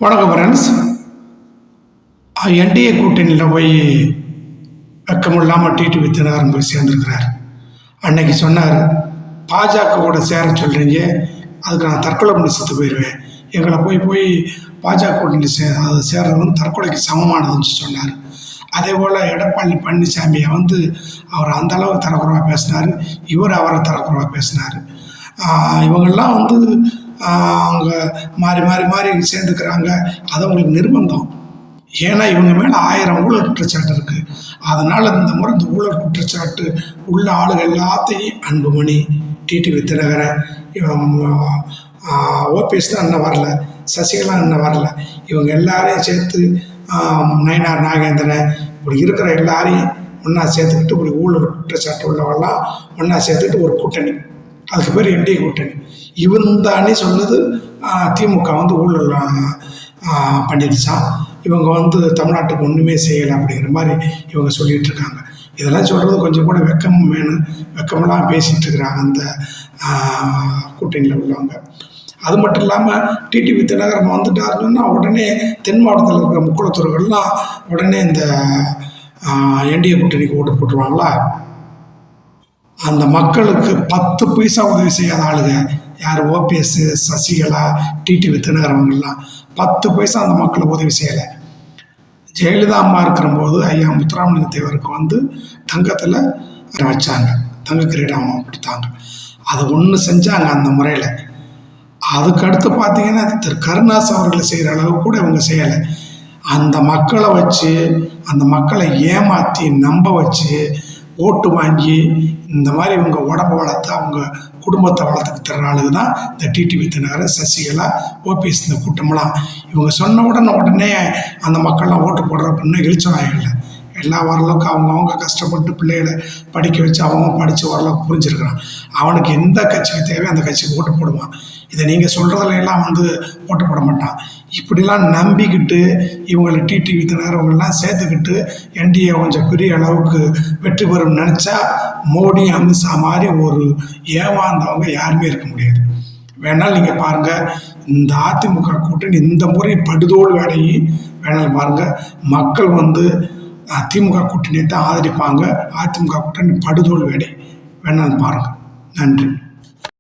வணக்கம் friends. NDA கூட்டணியில் போய் வெக்கமில்லாமல் டிடிவி தினகரன் போய் சேர்ந்துருக்கிறார். அன்னைக்கு சொன்னார், பாஜக கூட சேர சொல்கிறீங்க, அதுக்கு நான் தற்கொலை பண்ணி செத்து போயிடுவேன், எங்களை போய் பாஜக கூட்டணி அது சேர்றது வந்து தற்கொலைக்கு சமமானதுன்னு சொன்னார். அதே போல் எடப்பாடி பழனிசாமியை அவர் அந்தளவு தரக்குறைவாக பேசினார், இவர் அவரை தரக்குறைவாக பேசினார். இவங்கெல்லாம் அவங்க மாறி மாறி மாறி சேர்ந்துக்கிறாங்க. அது அவங்களுக்கு நிர்பந்தம். ஏன்னா இவங்க மேலே 1000 ஊழல் குற்றச்சாட்டு இருக்குது. அதனால் இந்த முறை இந்த ஊழல் குற்றச்சாட்டு உள்ள ஆளுகள் எல்லாத்தையும் அன்புமணி, டிடிவி தினகரன், ஓபிஎஸ் தான் இன்னும் வரல, சசிகலா இன்னும் வரல, இவங்க எல்லாரையும் சேர்த்து நயினார் நாகேந்திரன் இப்படி இருக்கிற எல்லாரையும் ஒன்றா சேர்த்துக்கிட்டு இப்படி ஊழல் குற்றச்சாட்டு உள்ளவெல்லாம் ஒன்றா சேர்த்துக்கிட்டு ஒரு கூட்டணி, அதுக்கு பேர் என்டிஏ கூட்டணி. இந்த அணி சொன்னது திமுக ஊழல் பண்ணிடுச்சான், இவங்க தமிழ்நாட்டுக்கு ஒன்றுமே செய்யலை அப்படிங்கிற மாதிரி இவங்க சொல்லிகிட்டு இருக்காங்க. இதெல்லாம் சொல்கிறது கொஞ்சம் கூட வெக்கம் வேணும். வெக்கமெல்லாம் பேசிகிட்டு இருக்கிறாங்க அந்த கூட்டணியில் உள்ளவங்க. அது மட்டும் இல்லாமல் டிடிவி தினகரன் வந்துட்டாருன்னா உடனே தென் மாவட்டத்தில் இருக்கிற முக்குளத்தூர்கள்லாம் உடனே இந்த என்டிஏ கூட்டணிக்கு ஓட்டு போட்டுருவாங்களா? அந்த மக்களுக்கு 10 பைசா உதவி செய்யாத ஆளுங்க யார்? ஓபிஎஸ், சசிகலா, டிடிவி தினகரவங்கெல்லாம் 10 பைசா அந்த மக்களுக்கு உதவி செய்யலை. ஜெயலலிதா அம்மா இருக்கிறபோது ஐயா முத்துராமலிங்க தேவருக்கு தங்கத்தில் வச்சாங்க, தங்க கிரீடம் கொடுத்தாங்க. அது ஒன்று செஞ்சாங்க அந்த முறையில். அதுக்கடுத்து பார்த்தீங்கன்னா திரு கருணாஸ் அவர்களை செய்கிற அளவு கூட இவங்க செய்யலை. அந்த மக்களை வச்சு, அந்த மக்களை ஏமாற்றி நம்ப வச்சு ஓட்டு வாங்கி இந்த மாதிரி இவங்க உடம்பு வளர்த்து அவங்க குடும்பத்தை வளர்த்துக்கு தர்ற ஆளுங்க தான் இந்த டிடிவி தினகரன், சசிகலா, ஓபிஎஸ். இந்த கூட்டமெல்லாம் இவங்க சொன்ன உடனே அந்த மக்கள்லாம் ஓட்டு போடுறப்பன்னு எழுச்சவாயில்லை. எல்லா ஓரளவுக்கு அவங்கவுங்க கஷ்டப்பட்டு பிள்ளைகளை படிக்க வச்சு அவங்க படித்து ஓரளவுக்கு புரிஞ்சிருக்கிறான். அவனுக்கு எந்த கட்சிக்கு தேவையோ அந்த கட்சிக்கு ஓட்டு போடுவான். இதை நீங்கள் சொல்கிறதுல எல்லாம் ஓட்டு போட மாட்டான். இப்படிலாம் நம்பிக்கிட்டு இவங்களை டிடிவி தினகரவங்கெல்லாம் சேர்த்துக்கிட்டு என்டிஏ கொஞ்சம் பெரிய அளவுக்கு வெற்றி பெறும் நினச்சா மோடி, அமித்ஷா மாதிரி ஒரு ஏமாந்தவங்க யாருமே இருக்க முடியாது. வேணாலும் நீங்கள் பாருங்கள், இந்த அதிமுக கூட்டணி இந்த முறை படுதோல் வேலையை வேணாலும் பாருங்கள். மக்கள் திமுக கூட்டணியை தான் ஆதரிப்பாங்க. அதிமுக கூட்டணி படுதோல் வேலை வேணாலும் பாருங்கள். நன்றி.